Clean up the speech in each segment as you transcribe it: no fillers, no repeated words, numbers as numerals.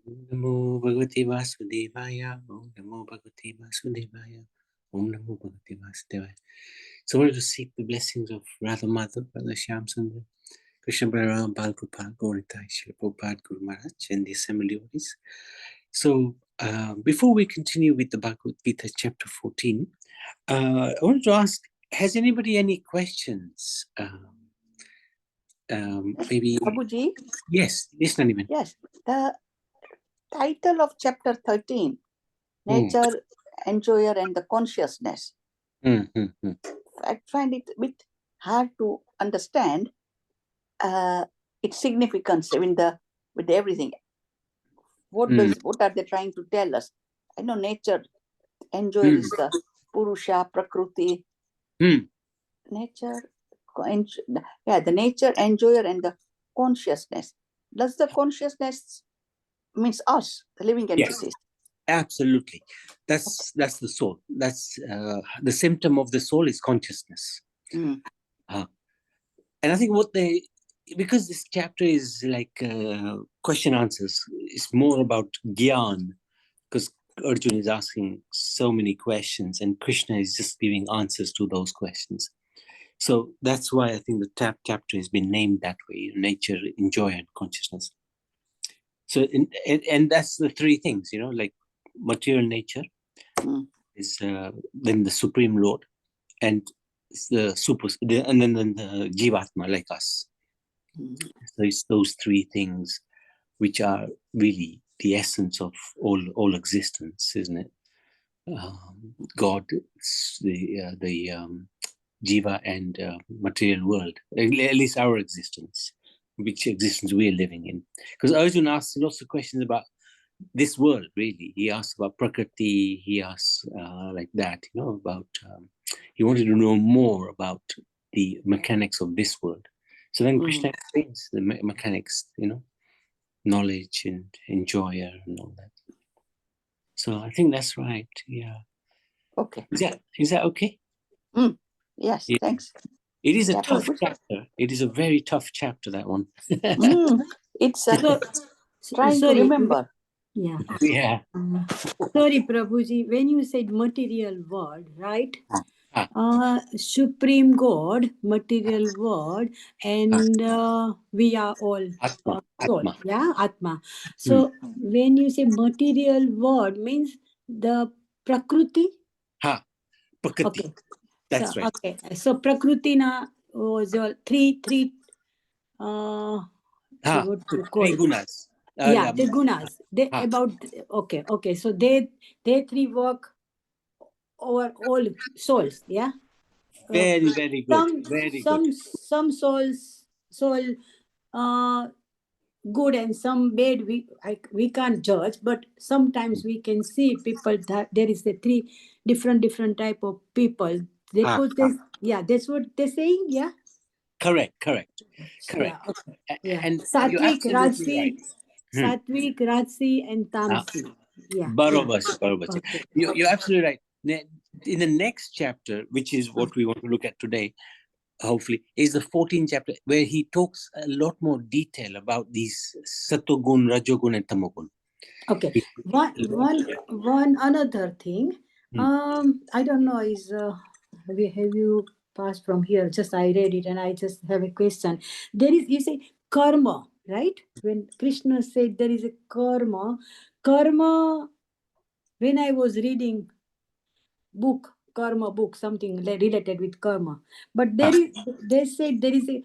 Namo Bhagavate Vasudevaya. Om Namo Bhagavate Vasudevaya. Om Namo Bhagavate Vasudevaya. So I wanted to seek the blessings of Radha Madhav, Radha Shyam Sundar, Krishna Balaram, Bal Gopal, Gauritai, Srila Prabhupada, Guru Maharaj, and the assembly devotees. So before we continue with the Bhagavad Gita chapter 14, I wanted to ask, has anybody any questions? Maybe. Prabhuji? Yes, Naniman. Yes. The title of chapter 13, Nature, Enjoyer and the Consciousness. I find it a bit hard to understand its significance with everything. What are they trying to tell us? I know nature, enjoyer is the Purusha, Prakriti. Nature, the nature, enjoyer and the consciousness. Does the consciousness means us, the living entities? Yes, absolutely. That's the soul. That's the symptom of the soul is consciousness. And I think because this chapter is like question answers, it's more about Gyan, because Arjuna is asking so many questions and Krishna is just giving answers to those questions. So that's why I think the chapter has been named that way: nature, enjoy, and consciousness. So, and that's the three things, like material nature is then the Supreme Lord, and the and then the Jivatma, like us. So it's those three things which are really the essence of all existence, isn't it? God, the Jiva and material world, at least our existence, which existence we are living in. Because Arjuna asks lots of questions about this world, really. He asks about Prakriti, he asks like that, about, he wanted to know more about the mechanics of this world. So then Krishna explains the mechanics, knowledge and enjoyer and all that. So I think that's right, yeah. Okay. Is that okay? Yes, yeah. Thanks. It is a tough chapter. It is a very tough chapter, that one. It's trying to remember. Yeah. Yeah. Sorry, Prabhuji, when you said material world, right? Supreme God, material world, and we are all Atma. soul. Atma. Yeah, Atma. So when you say material world, means the Prakriti? Prakriti. Okay. That's so, right. Okay. So Prakriti was three three gunas. The gunas. Okay. So they three work over all souls. Yeah. Very, very good. Good. Some souls good and some bad. We can't judge, but sometimes we can see people that there is a three different type of people. That's what they're saying. Yeah. Correct. Yeah. Okay. Yeah. And Sattvic, Rajsi, right. Sattvic, Rajsi, and Tamsi. Yeah. Barobar. Okay. You're absolutely right. In the next chapter, which is what we want to look at today, hopefully, is the 14th chapter, where he talks a lot more detail about these Satogun, Rajogun, and Tamogun. Okay. One another thing. I don't know. Have you passed from here? Just I read it and I just have a question. There is, you say, karma, right? When Krishna said there is a karma, when I was reading karma book, something related with karma, but they said there is a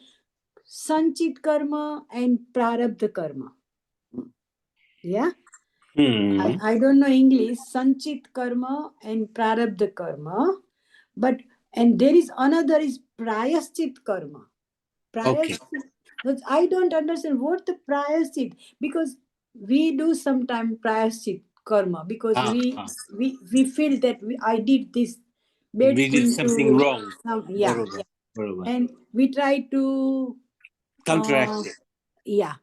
sanchit karma and prarabdha karma. Yeah. I don't know English. Sanchit karma and prarabdha karma, and there is another is prayaschit karma. But I don't understand what the prayaschit, because we do sometimes prayaschit karma because we feel that I did this bad we did something wrong. And we try to counteract it. Yeah.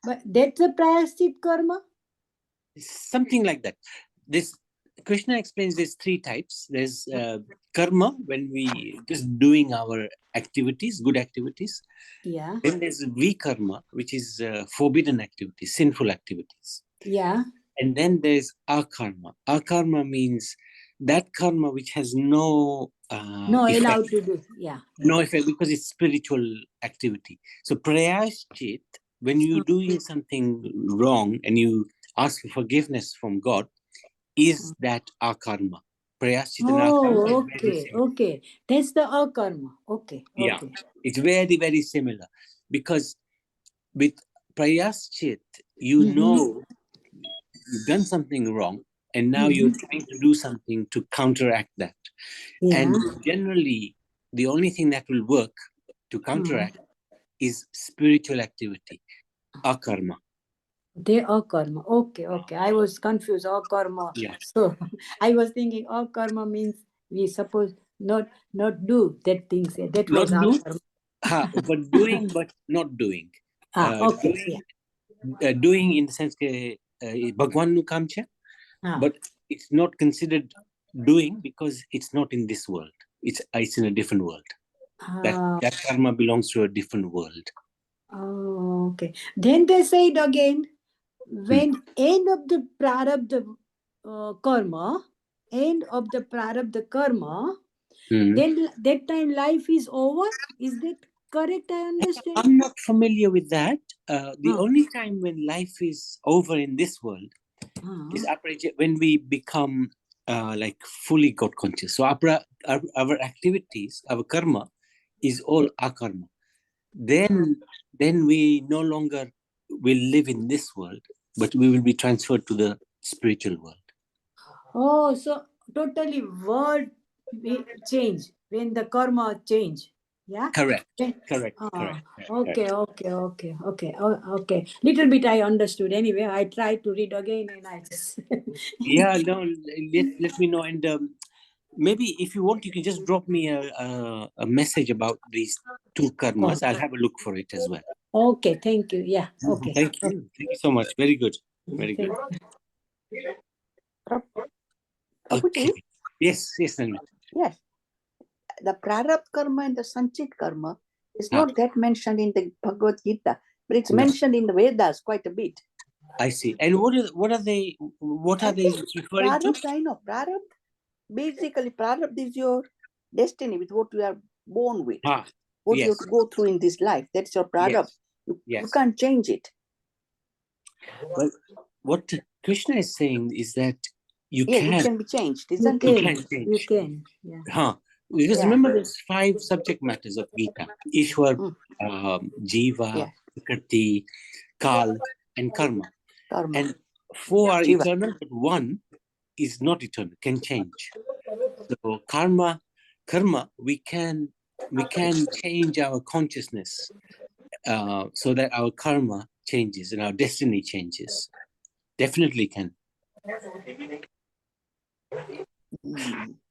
But that's a prayaschit karma. Something like that. This Krishna explains there's three types. There's karma, when we just doing our activities, good activities. Yeah. Then there's vikarma, which is forbidden activities, sinful activities. Yeah. And then there's akarma. Akarma means that karma which has no No, effect. allowed to do. Yeah. No effect because it's spiritual activity. So prayaschit, when you're doing something wrong and you ask for forgiveness from God, is that akarma. Prayaschit and akarma is very Okay. similar. Okay. That's the akarma. Okay. Yeah, Okay. it's very, very similar. Because with prayaschit, you know you've done something wrong, and now you're trying to do something to counteract that. Yeah. And generally, the only thing that will work to counteract is spiritual activity, akarma. They are karma. Okay, okay. I was confused. All karma. Yeah. So I was thinking all karma means we suppose not do that things. That Not was our do, karma. but doing, but not doing. Okay. Yeah. Doing in the sense that Bhagwan nu kam chhe, but it's not considered doing because it's not in this world. It's in a different world. That karma belongs to a different world. Oh, okay. Then they said again, when end of the prarabdha karma, then that time life is over. Is that correct? I understand. I'm not familiar with that. The only time when life is over in this world is when we become like fully God conscious. So our activities, our karma, is all akarma. Then we no longer will live in this world, but we will be transferred to the spiritual world. Oh, so totally world change when the karma change. Yeah. Correct. Okay. Correct. Okay. Little bit I understood. Anyway, I tried to read again and I just. Yeah. No. Let me know, and maybe if you want, you can just drop me a message about these two karmas. I'll have a look for it as well. Okay. Thank you. Yeah. Okay. Thank you. Thank you so much. Very good. Very good. Okay. Yes. Nanvit. Yes. The prarabdha karma and the sanchit karma is not that mentioned in the Bhagavad Gita, but it's mentioned in the Vedas quite a bit. I see. And what are they referring to? I know. Prarabdha, basically, prarabdha is your destiny with what you are born with. What you have to go through in this life. That's your prarabdha. You can't change it. But what Krishna is saying is that it can be changed, isn't it? You can. Yeah. Because remember, there's 5 subject matters of Gita: Ishwar, Jiva, Prakriti, Kal, and Karma. And 4 are eternal, but 1 is not eternal, can change. So karma, we can change our consciousness so that our karma changes and our destiny changes. Definitely can.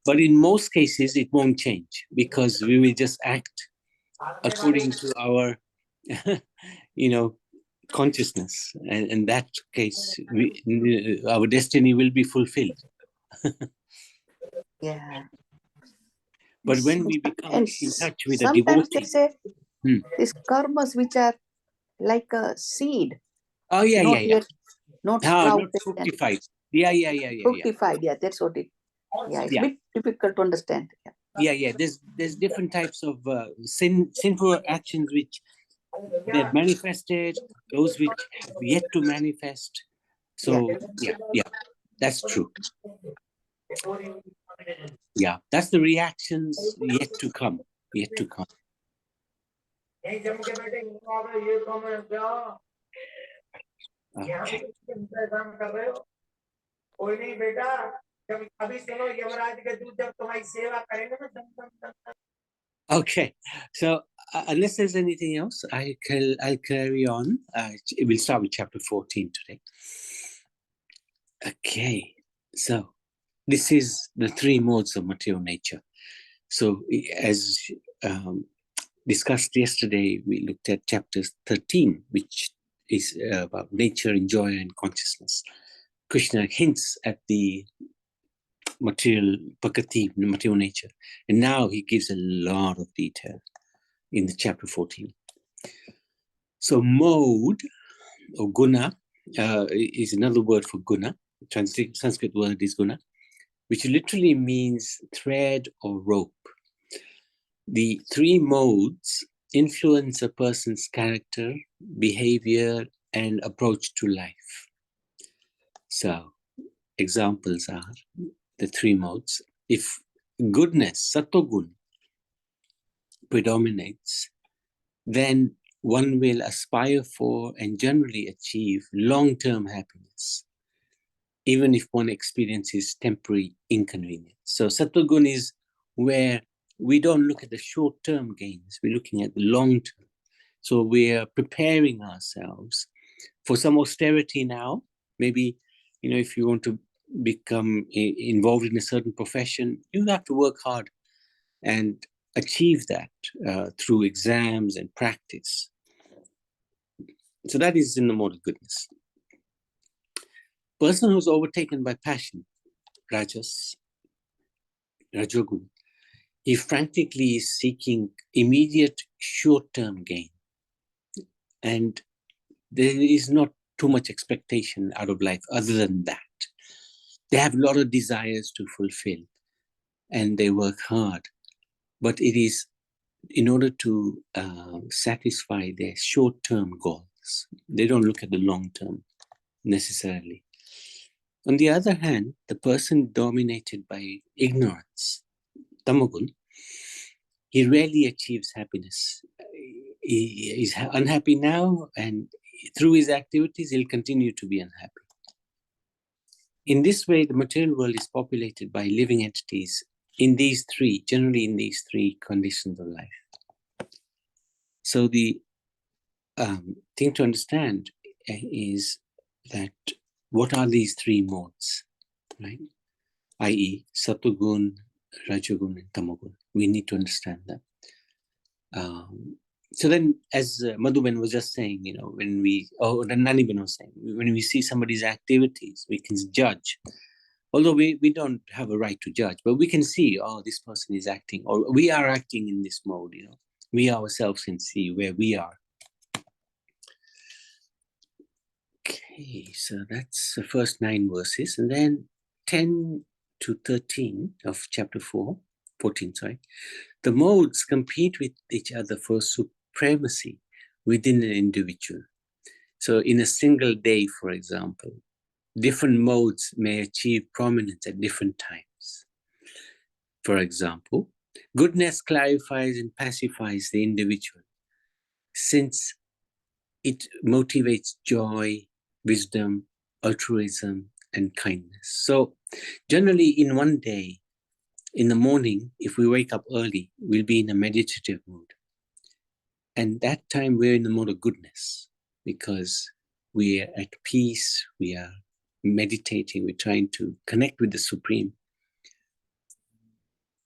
But in most cases, it won't change because we will just act according to our, consciousness. And in that case, our destiny will be fulfilled. Yeah. But when we become in touch with a devotee, sometimes they say these karmas which are like a seed. Oh yeah, Not sprouted. Not fructified. Yeah. Fructified, yeah, that's what it. Yeah, it's a bit difficult to understand. Yeah. There's different types of sinful actions which they've manifested, those which have yet to manifest. So yeah, that's true. Yeah, that's the reactions yet to come. Okay. Okay, so unless there's anything else, I'll carry on. We'll start with chapter 14 today. Okay, so this is the 3 modes of material nature. So as discussed yesterday, we looked at chapter 13, which is about nature, enjoy, and consciousness. Krishna hints at the material prakriti, the material nature, and now he gives a lot of detail in the chapter 14. So mode or guna is another word for guna. Sanskrit word is guna, which literally means thread or rope. The three modes influence a person's character, behavior, and approach to life. So, examples are the three modes. If goodness, sattva-gun, predominates, then one will aspire for and generally achieve long-term happiness, even if one experiences temporary inconvenience. So sattva-gun is where we don't look at the short-term gains, we're looking at the long-term. So we are preparing ourselves for some austerity now. Maybe, if you want to become involved in a certain profession, you have to work hard and achieve that through exams and practice. So that is in the mode of goodness. Person who's overtaken by passion, rajas, rajogun, he frantically is seeking immediate short-term gain. And there is not too much expectation out of life other than that. They have a lot of desires to fulfill and they work hard, but it is in order to satisfy their short-term goals. They don't look at the long-term necessarily. On the other hand, the person dominated by ignorance, tamagun, he rarely achieves happiness. He is unhappy now, and through his activities, he'll continue to be unhappy. In this way, the material world is populated by living entities generally in these three conditions of life. So the thing to understand is that what are these three modes, right? I.e., sattva-gun, rajogun, and tamagun. We need to understand that. So then, as Madhuben was just saying, Naniben was saying, when we see somebody's activities, we can judge. Although we don't have a right to judge, but we can see, this person is acting, or we are acting in this mode, We ourselves can see where we are. Okay, so that's the first 9 verses. And then 10 to 13 of chapter 14, the modes compete with each other for supremacy within an individual. So in a single day, for example, different modes may achieve prominence at different times. For example, goodness clarifies and pacifies the individual, since it motivates joy, wisdom, altruism, and kindness. So generally in one day, in the morning, if we wake up early, we'll be in a meditative mood. And that time we're in the mode of goodness because we are at peace, we are meditating, we're trying to connect with the Supreme.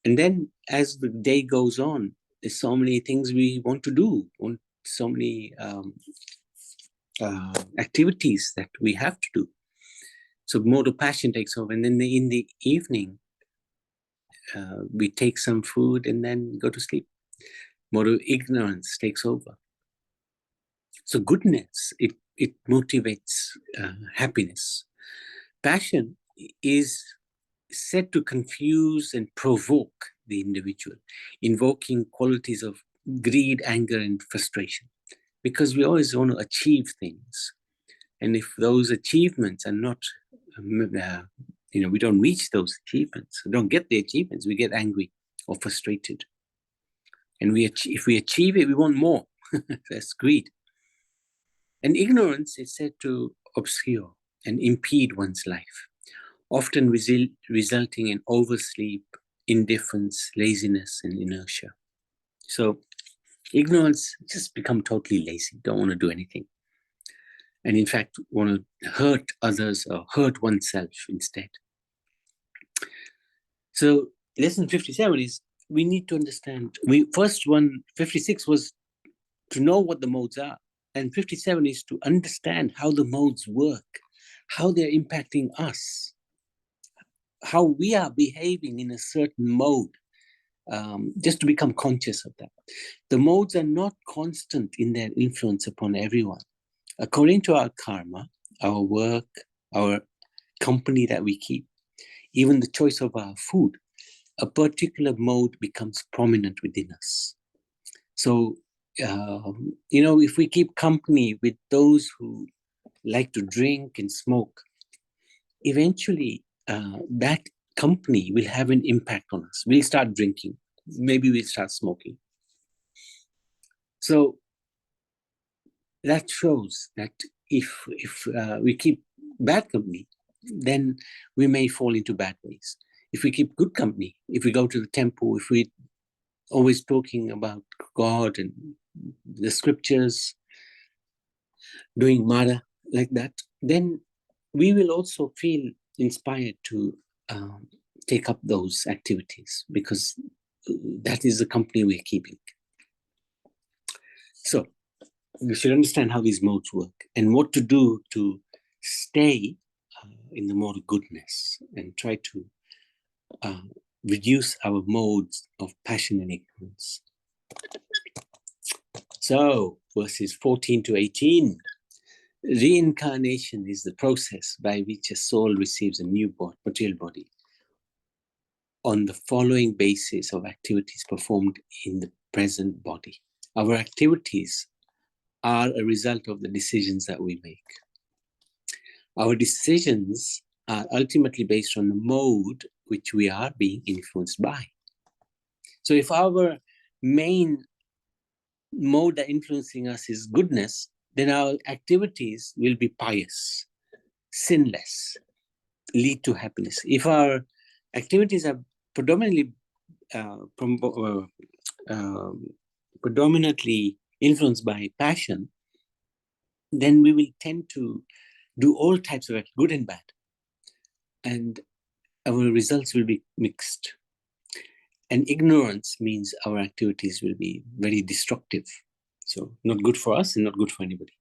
And then as the day goes on, there's so many things we want to do, so many activities that we have to do. So mode of passion takes over. And then in the evening, we take some food and then go to sleep. Mode of ignorance takes over. So goodness, it motivates happiness. Passion is said to confuse and provoke the individual, invoking qualities of greed, anger, and frustration, because we always want to achieve things. And if those achievements are not, we don't reach those achievements, we don't get the achievements, we get angry or frustrated. And if we achieve it, we want more. That's greed. And ignorance is said to obscure and impede one's life, often resulting in oversleep, indifference, laziness, and inertia. So ignorance, just become totally lazy, don't want to do anything. And in fact, want to hurt others or hurt oneself instead. So lesson 57 is we need to understand. 56 was to know what the modes are. And 57 is to understand how the modes work, how they're impacting us, how we are behaving in a certain mode, just to become conscious of that. The modes are not constant in their influence upon everyone. According to our karma, our work, our company that we keep, even the choice of our food, a particular mode becomes prominent within us. So, if we keep company with those who like to drink and smoke, eventually that company will have an impact on us. We'll start drinking. Maybe we'll start smoking. So that shows that if we keep bad company, then we may fall into bad ways. If we keep good company, if we go to the temple, if we always talking about God and the scriptures, doing mara like that, then we will also feel inspired to take up those activities, because that is the company we're keeping. So we should understand how these modes work and what to do to stay in the mode of goodness and try to reduce our modes of passion and ignorance. So verses 14 to 18. Reincarnation is the process by which a soul receives a new material body on the following basis of activities performed in the present body. Our activities are a result of the decisions that we make. Our decisions are ultimately based on the mode which we are being influenced by. So if our main mode that influencing us is goodness, then our activities will be pious, sinless, lead to happiness. If our activities are predominantly influenced by passion, then we will tend to do all types of good and bad, and our results will be mixed. And ignorance means our activities will be very destructive, so not good for us and not good for anybody,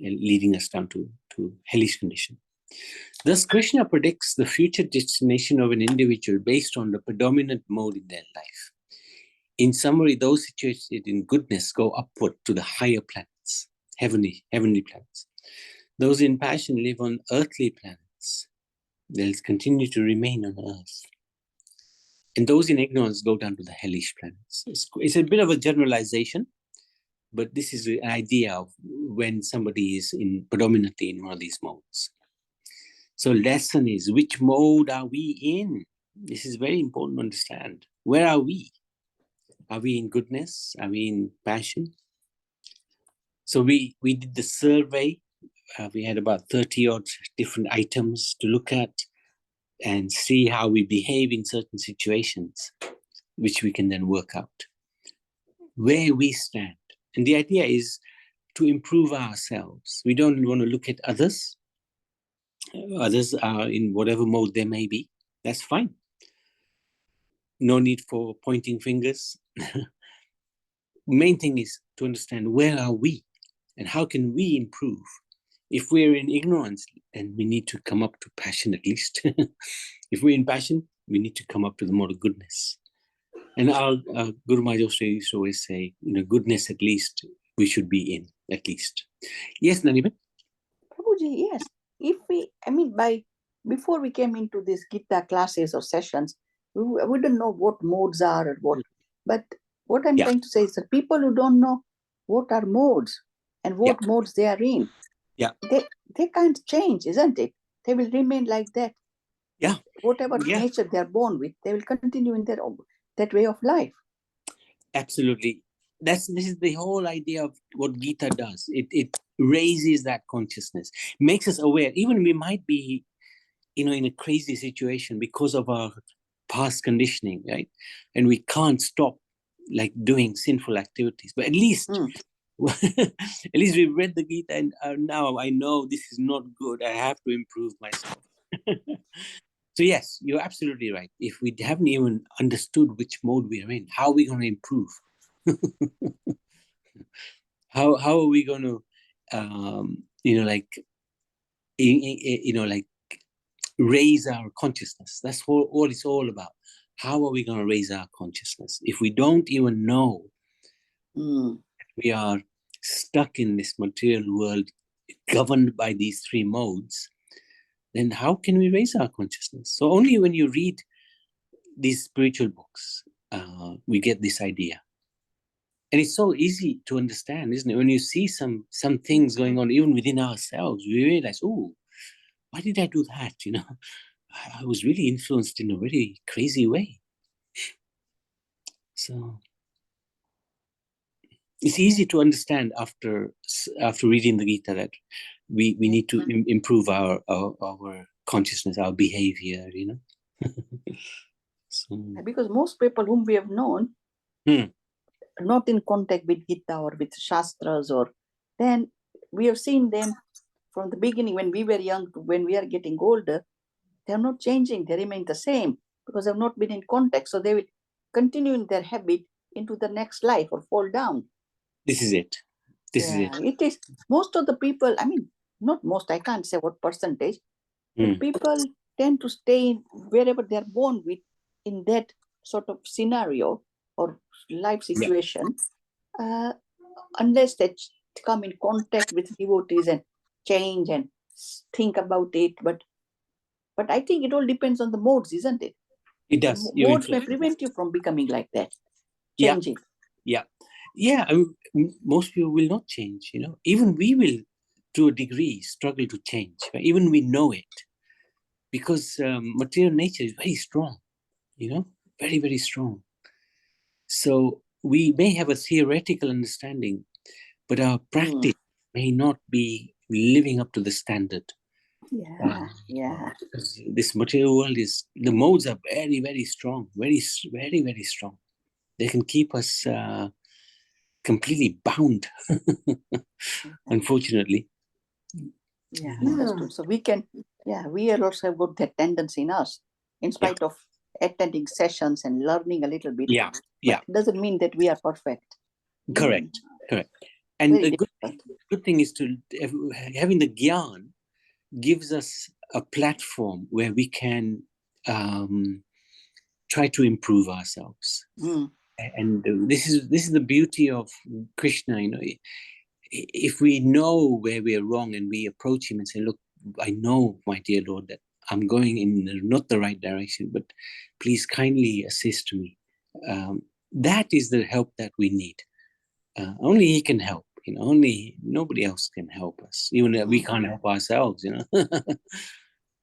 and leading us down to hellish condition. Thus, Krishna predicts the future destination of an individual based on the predominant mode in their life. In summary, those situated in goodness go upward to the higher planets, heavenly planets. Those in passion live on earthly planets. They'll continue to remain on earth. And those in ignorance go down to the hellish planets. It's a bit of a generalization, but this is the idea of when somebody is predominantly in one of these modes. So lesson is, which mode are we in? This is very important to understand. Where are we? Are we in goodness? Are we in passion? So we did the survey. We had about 30 odd different items to look at and see how we behave in certain situations, which we can then work out where we stand. And the idea is to improve ourselves. We don't want to look at others. Others are in whatever mode they may be. That's fine. No need for pointing fingers. Main thing is to understand, where are we and how can we improve? If we're in ignorance, then we need to come up to passion at least. If we're in passion, we need to come up to the mode of goodness. And our Guru Maharaj used to always say, goodness at least we should be in, at least. Yes, Naniben? Prabhuji, yes. Before we came into these Gita classes or sessions, we don't know what modes are or what. But what I'm trying to say is that people who don't know what are modes and what modes they are in, they can't change, isn't it? They will remain like that. Yeah. Whatever nature they are born with, they will continue in that way of life. Absolutely. This is the whole idea of what Gita does. It raises that consciousness, makes us aware. Even we might be, in a crazy situation because of our past conditioning, right? And we can't stop doing sinful activities. But at least, at least we've read the Gita, and now I know this is not good. I have to improve myself. So yes, you're absolutely right. If we haven't even understood which mode we are in, how are we going to improve? How are we going to, raise our consciousness? That's what it's all about. How are we going to raise our consciousness if we don't even know we are stuck in this material world governed by these three modes, then how can we raise our consciousness? So only when you read these spiritual books, we get this idea. And it's so easy to understand, isn't it? When you see some things going on even within ourselves, we realize, oh, why did I do that? You know, I was really influenced in a very crazy way. So it's easy to understand after reading the Gita that we need to improve our consciousness, our behavior, you know. So, because most people whom we have known are not in contact with Gita or with Shastras, or then we have seen them from the beginning when we were young to when we are getting older. They are not changing, they remain the same because they have not been in contact. So they will continue in their habit into the next life or fall down. This is it. It is. Most of the people, I mean, not most, I can't say what percentage, but people tend to stay in wherever they are born with, in that sort of scenario or life situation, unless they come in contact with devotees and change and think about it. But I think it all depends on the modes, isn't it? It does. The modes may prevent you from becoming like that, changing. Yeah. I mean, most people will not change, you know. Even we will, to a degree, struggle to change. Right? Even we know it, because material nature is very strong, you know, very, very strong. So we may have a theoretical understanding, but our practice may not be living up to the standard. Because this material world the modes are very, very strong, very, very, very strong. They can keep us completely bound, unfortunately. Understood. So we can, we also have got that tendency in us, in spite of attending sessions and learning a little bit. But it doesn't mean that we are perfect. Correct. And the good thing is to having the Gyan gives us a platform where we can try to improve ourselves. And this is the beauty of Krishna, you know. If we know where we are wrong and we approach him and say, look, I know, my dear Lord, that I'm going in not the right direction, but please kindly assist me. That is the help that we need. Only he can help, you know, nobody else can help us. Even we can't help ourselves, you know,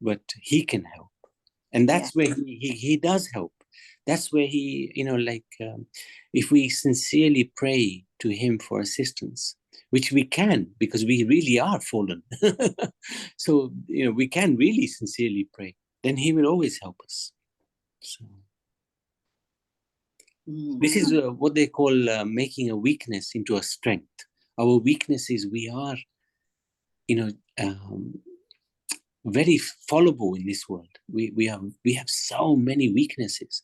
but he can help. And that's where he does help. That's where he, you know, like if we sincerely pray to him for assistance, which we can, because we really are fallen. So, you know, we can really sincerely pray, then he will always help us. So this is what they call making a weakness into a strength. Our weakness is we are, you know, very fallible in this world. We have so many weaknesses,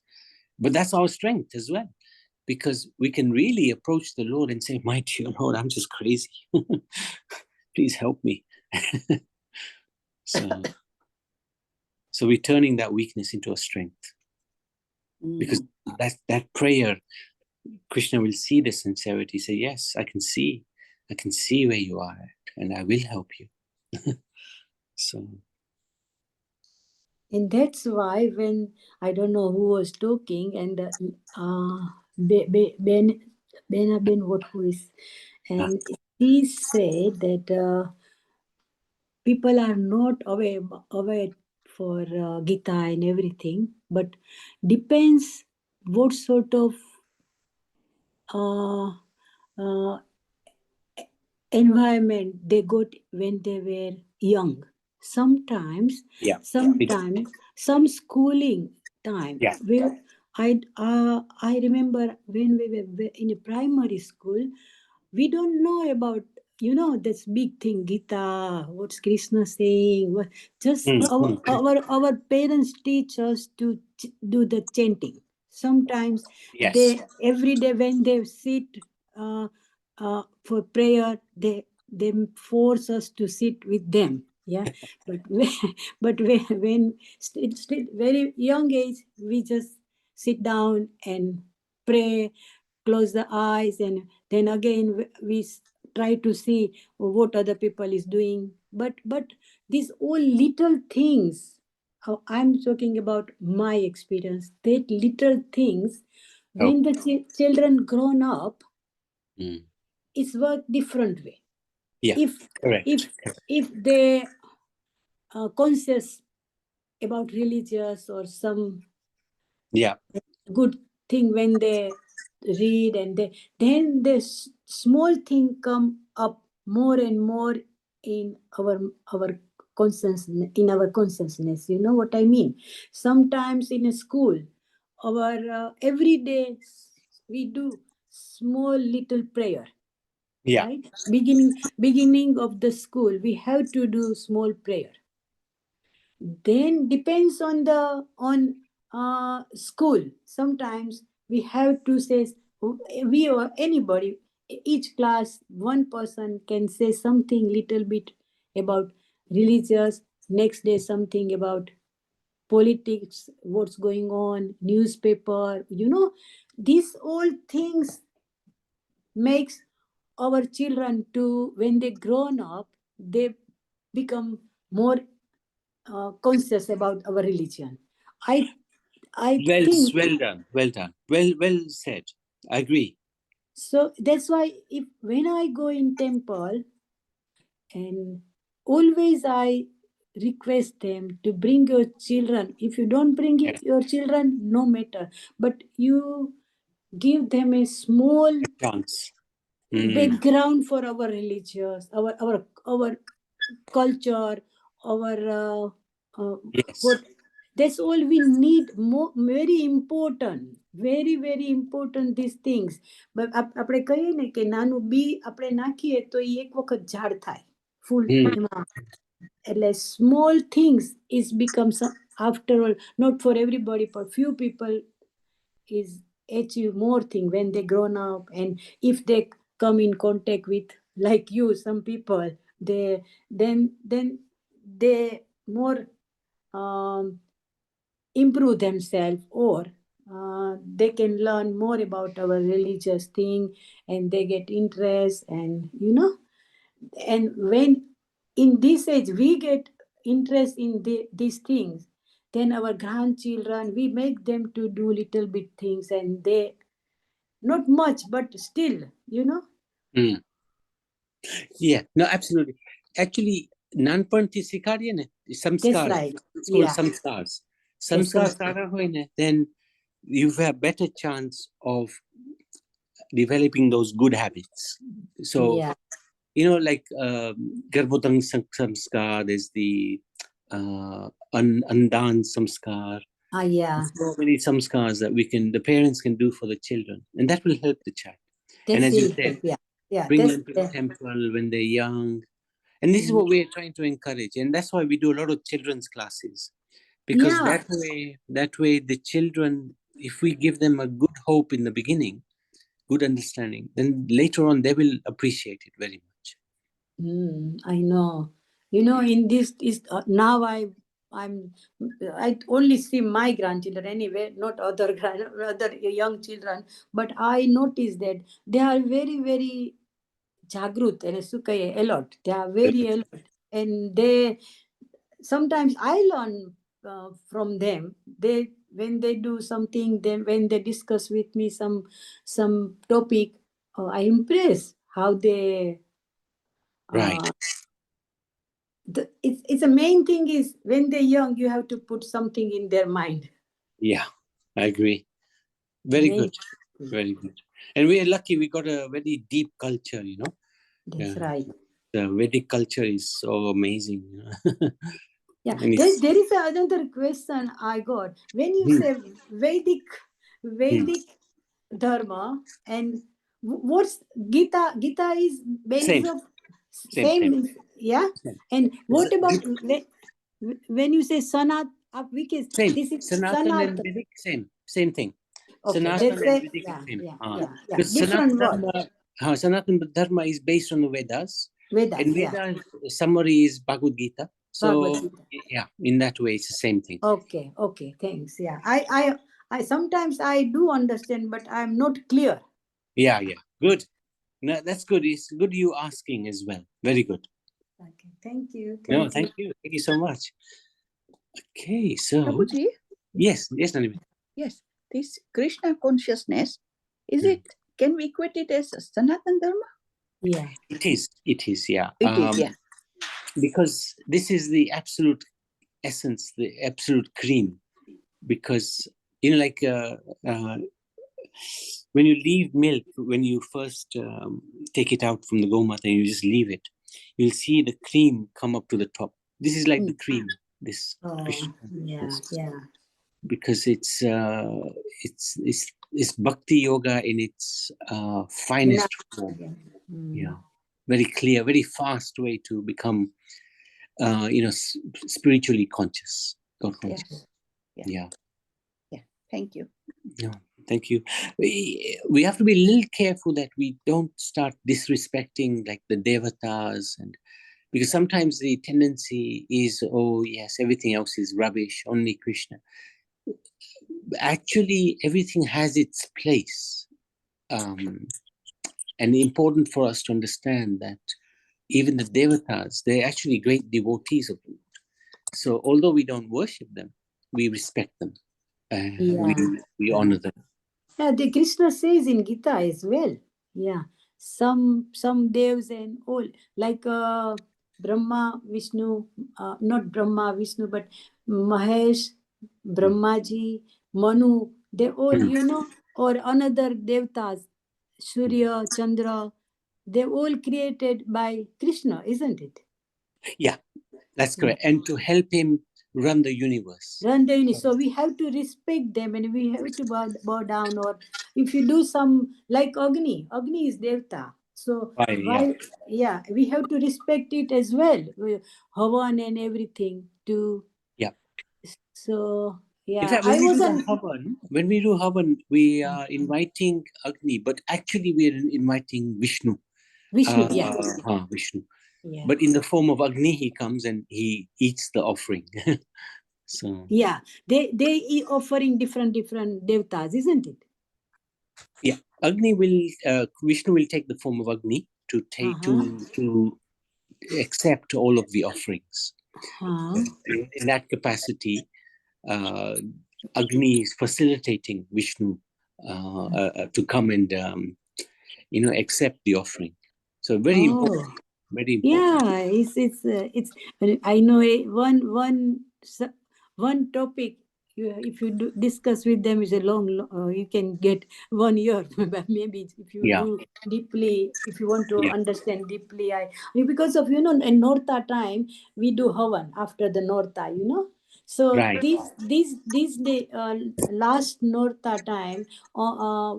but that's our strength as well, because we can really approach the Lord and say, my dear Lord, I'm just crazy. Please help me. So we're turning that weakness into a strength, because that prayer, Krishna will see the sincerity, say, yes, I can see where you are at, and I will help you. So. And that's why when, I don't know who was talking, and Ben, what who is, and he said that people are not aware for Gita and everything, but depends what sort of environment they got when they were young. Sometimes some schooling time. Where I remember when we were in a primary school, we don't know about, you know, this big thing, Gita, what's Krishna saying. Just our parents teach us to do the chanting. Sometimes they every day when they sit for prayer, they force us to sit with them. But when still very young age, we just sit down and pray, close the eyes, and then again we try to see what other people is doing. But these all little things, I'm talking about my experience, that little things, when the children grown up, it's work different way. Yeah, correct. If they conscious about religious or some good thing, when they read, and then this small thing come up more and more in our consciousness, in our consciousness. You know what I mean? Sometimes in a school, our every day we do small little prayer. Yeah. Right? Beginning of the school, we have to do small prayer. Then depends on the school. Sometimes we have to say, we or anybody, each class, one person can say something little bit about religious, next day something about politics, what's going on, newspaper. These all things makes our children to, when they grown up, they become more conscious about our religion. I think Well done, well said. I agree. so. That's why if when I go in temple, and always I request them to bring your children. If you don't bring your children, no matter, but you give them a small chance. Background for our religious, our culture, our what. That's all we need. More, very important, very important these things. But આપણે કહીએ ને કે નાનું બી આપણે નાખીએ તો એ એક વખત ઝાડ થાય ફૂલ એમાં. એટલે small things is become some, after all, not for everybody, but few people is achieve more thing when they grown up. And if they come in contact with, like you, some people, they then they more improve themselves, or they can learn more about our religious thing, and they get interest. And and when in this age we get interest in these things, then our grandchildren, we make them to do little bit things, and they not much, but still, Yeah, no, absolutely. Actually, નાનપણથી શીખાડીએ ને સંસ્કાર, school સંસ્કાર્સ સારા હોય ને, then you have better chance of developing those good habits. So like Garbhodang samskar, there's the Andan samskar. So many samskars that the parents can do for the children, and that will help the child. And as you said, bring them to the temple when they're young. And this is what we're trying to encourage. And that's why we do a lot of children's classes. Because that way the children, if we give them a good hope in the beginning, good understanding, then later on they will appreciate it very much. I know. In this is now I only see my grandchildren anyway, not other young children, but I notice that they are very, very jagrut and alert. They are very alert, and they sometimes I learn from them. When they do something, then when they discuss with me some topic, I impress how they it's the main thing is, when they're young, you have to put something in their mind. Yeah, I agree. Very good. Very good. And we are lucky, we got a very deep culture, That's right. The Vedic culture is so amazing. There is another question I got. When you say Vedic dharma, and what's Gita is based of same. Yeah. And what about when you say Sanat? This is Sanatan and Vedic, same thing. Okay, Sanatan and Vedic is same. Different word. Sanatan Dharma is based on the Vedas. And Vedas summary is Bhagavad Gita. So yeah, in that way it's the same thing. Okay, thanks. Yeah, I sometimes I do understand, but I'm not clear. Yeah, good. No, that's good. It's good you asking as well. Very good. Okay, thank you. No, thank you. Thank you so much. Okay, so Prabhuji, yes, Nanima. yes, this Krishna consciousness, is it? Can we equate it as Sanatana Dharma? Yeah. It is. Yeah. It is, yeah. Because this is the absolute essence, the absolute cream. Because like when you leave milk, when you first take it out from the gomata and you just leave it, you'll see the cream come up to the top. This is like the cream. This Krishna. Yeah. Because it's bhakti yoga in its finest form. Yeah, very clear, very fast way to become spiritually conscious, God conscious. Yeah. Thank you. No, thank you. We have to be a little careful that we don't start disrespecting like the devatas, and because sometimes the tendency is, oh yes, everything else is rubbish, only Krishna. Actually, everything has its place, and important for us to understand that even the devatas, they're actually great devotees of the Lord. So although we don't worship them, we respect them. We honor them. Yeah, the Krishna says in Gita as well. Yeah, some devs and all, like Brahma, Vishnu, not Brahma, Vishnu, but Mahesh, Brahmaji, Manu, they all, or another devtas, Surya, Chandra, they all created by Krishna, isn't it? Yeah, that's correct. And to help him run the universe. So we have to respect them, and we have to bow down. Or if you do some, like Agni is Devta. So we have to respect it as well. Havan and everything to. Yeah. So in fact, when we do Havan, we are inviting Agni, but actually we are inviting Vishnu. Vishnu. Yeah. But in the form of Agni, he comes and he eats the offering. So yeah, they offering different devtas, isn't it? Yeah, Agni will Vishnu will take the form of Agni to take to accept all of the offerings. In that capacity, Agni is facilitating Vishnu to come and accept the offering. So very important. Very important. Yeah, it's. I know one topic. If you discuss with them is a long. You can get 1 year. But maybe if you do deeply, if you want to understand deeply, because of in Northa time we do Havan after the Northa. So this day last Northa time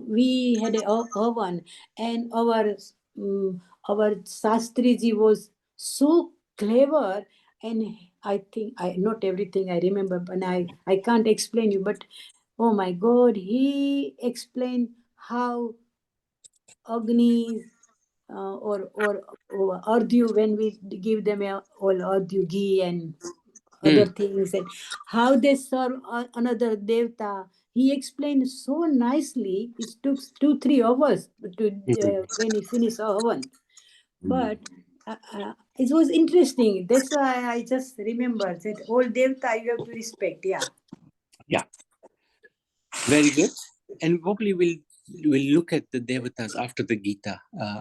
we had a Havan, and our Sastriji was so clever, and I think not everything I remember, but I can't explain you, but oh my God, he explained how Agni or Ardhu, when we give them all Ardhu ghee and other things, and how they serve another devta. He explained so nicely. It took 2-3 hours to when he finished Havan. But it was interesting. That's why I just remember that all devta you have to respect. Yeah. Very good. And probably we'll look at the devatas after the Gita,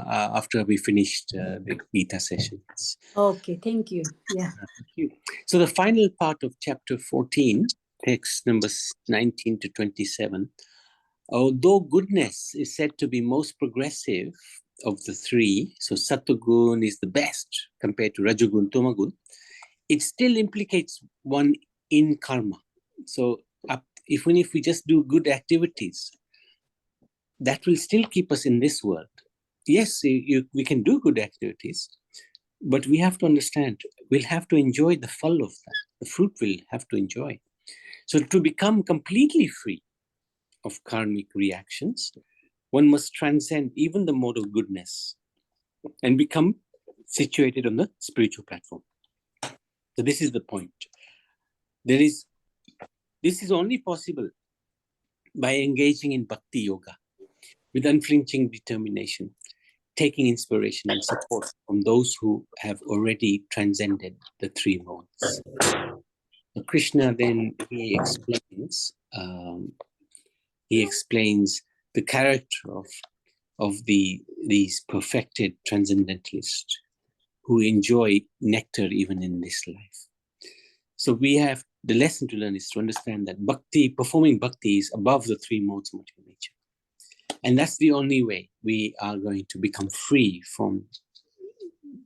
after we finished the Gita sessions. Okay, thank you. Yeah. Thank you. So the final part of chapter 14, text numbers 19 to 27, although goodness is said to be most progressive of the three, so Sattvagun is the best compared to Rajagun, Tamagun, it still implicates one in karma. So even if we just do good activities, that will still keep us in this world. Yes, we can do good activities, but we have to understand, we'll have to enjoy the full of that. The fruit we'll have to enjoy. So to become completely free of karmic reactions, one must transcend even the mode of goodness and become situated on the spiritual platform. So this is the point. This is only possible by engaging in bhakti yoga with unflinching determination. taking inspiration and support from those who have already transcended the three modes. So Krishna then he explains the character of these perfected transcendentalists who enjoy nectar even in this life. So we have the lesson to learn is to understand that performing bhakti is above the three modes of material nature. And that's the only way we are going to become free from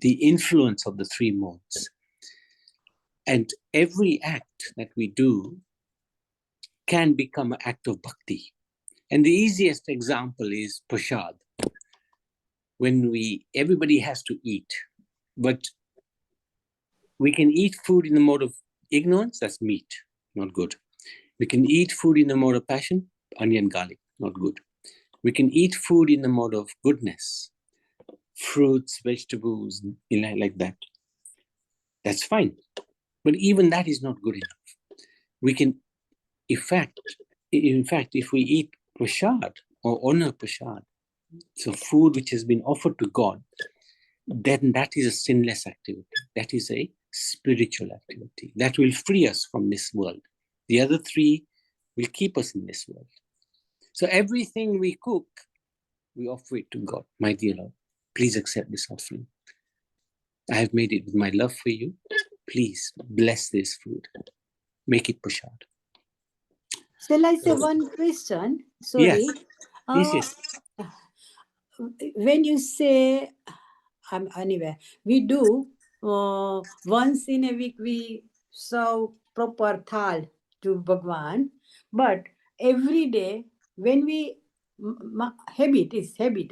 the influence of the three modes. And every act that we do can become an act of bhakti. And the easiest example is prasad. When everybody has to eat, but we can eat food in the mode of ignorance, that's meat, not good. We can eat food in the mode of passion, onion, garlic, not good. We can eat food in the mode of goodness, fruits, vegetables, like that. That's fine. But even that is not good enough. We can, in fact, if we eat prasad or honor prasad, so food which has been offered to God, then that is a sinless activity. That is a spiritual activity. That will free us from this world. The other three will keep us in this world. So everything we cook, we offer it to God. My dear Lord, please accept this offering. I have made it with my love for you. Please bless this food. Make it prasad. Shall I say one question? Sorry. Yes. Yes. When you say, anyway, we do once in a week we serve proper thal to Bhagwan, but every day when we habit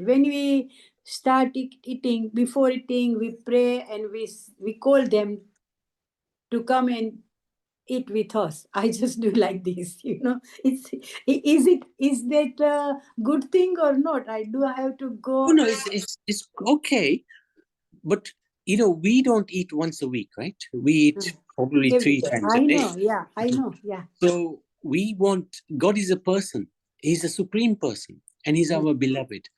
when we start eating, before eating we pray and we call them to come and eat with us. I just do like this, is that a good thing or not? I have to go. No, it's okay, but we don't eat once a week, right? We eat probably Every 3 day. times a day. I know. So God is a person. He's a supreme person, and he's our beloved.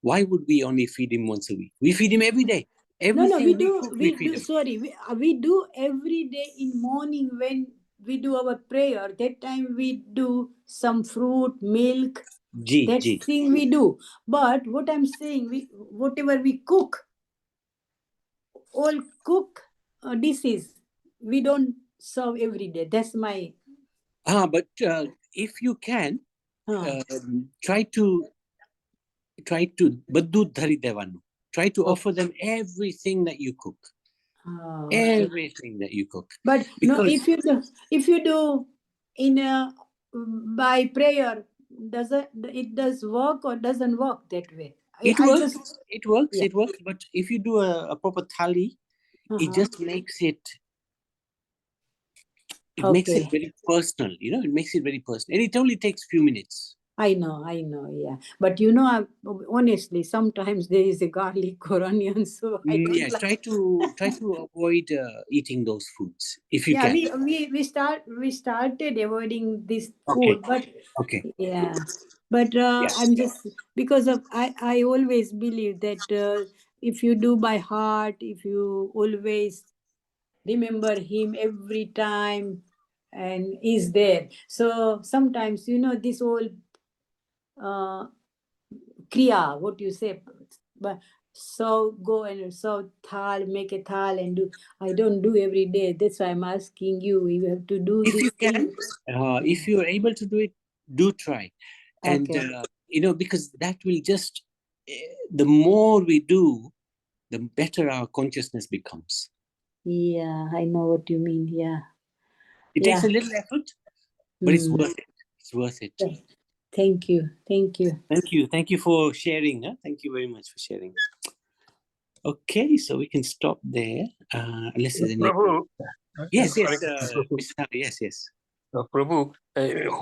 Why would we only feed him once a week? We feed him every day. Everything we do. cook, We feed do. him. Sorry, we do every day in morning when we do our prayer. That time we do some fruit, milk. That thing we do. But what I'm saying, whatever we cook, all cook dishes, we don't serve every day. That's my. But if you can, try to baddu dhari devanu. Try to offer them everything that you cook. Everything that you cook. But no, if you do in by prayer, it does work or doesn't work that way? It works. But if you do a proper thali, it just makes it. It makes it very personal. It makes it very personal, and it only takes few minutes. I know, yeah. But honestly, sometimes there is a garlic or onion, so I don't yes, like. try to avoid eating those foods if you can. We started avoiding this food, but but I'm just because of I always believe that if you do by heart, if you always remember him every time and is there, so sometimes this whole kriya, what you say, but so go and so thal, make a thal and do. I don't do every day. That's why I'm asking you. You have to do if this you can. If you are able to do it, do try. And because that will just the more we do, the better our consciousness becomes. Yeah, I know what you mean. Yeah, it takes a little effort, but it's worth it. It's worth it. Thank you for sharing. Thank you very much for sharing. Okay, so we can stop there unless there's any. Prabhu, yes Prabhu,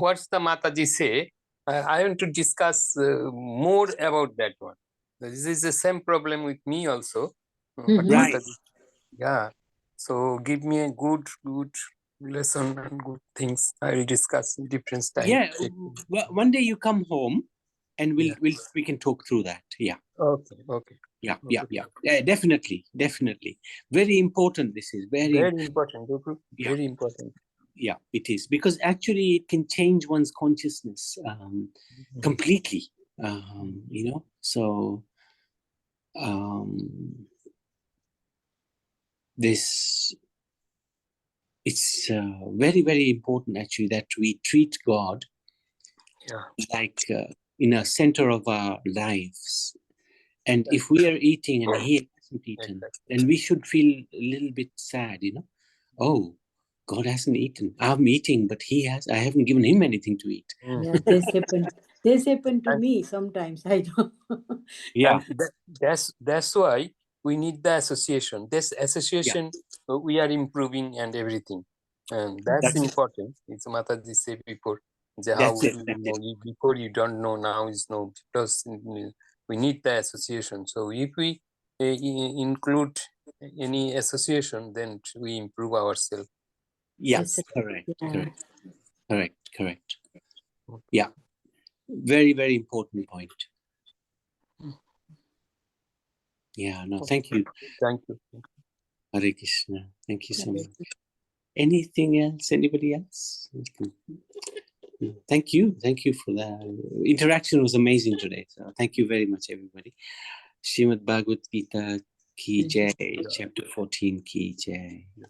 what's the Mataji say? I want to discuss more about that one. This is the same problem with me also. Right. Yeah. So give me a good lesson and good things. I will discuss in different time. Yeah. Well, one day you come home, and we can talk through that. Yeah. Okay. Yeah, definitely. Very important. This is very important. Very important. Yeah, it is, because actually it can change one's consciousness completely. So this it's very, very important actually that we treat God like in a center of our lives. And if we are eating and he hasn't eaten, then we should feel a little bit sad, Oh, God hasn't eaten. I'm eating, but I haven't given him anything to eat. Yeah, this happened to me sometimes. I don't. Yeah. And that's why we need the association. This association, we are improving and everything. And that's important. It's Mataji said before. Before you don't know, now is no, because we need the association. So if we include any association, then we improve ourselves. Yes, correct. Yeah, very, very important point. Yeah, no, thank you. Thank you. Hare Krishna. Thank you so much. Anything else? Anybody else? Thank you for the interaction. Was amazing today. So thank you very much, everybody. Srimad Bhagavad Gita ki jai, chapter 14 ki jai.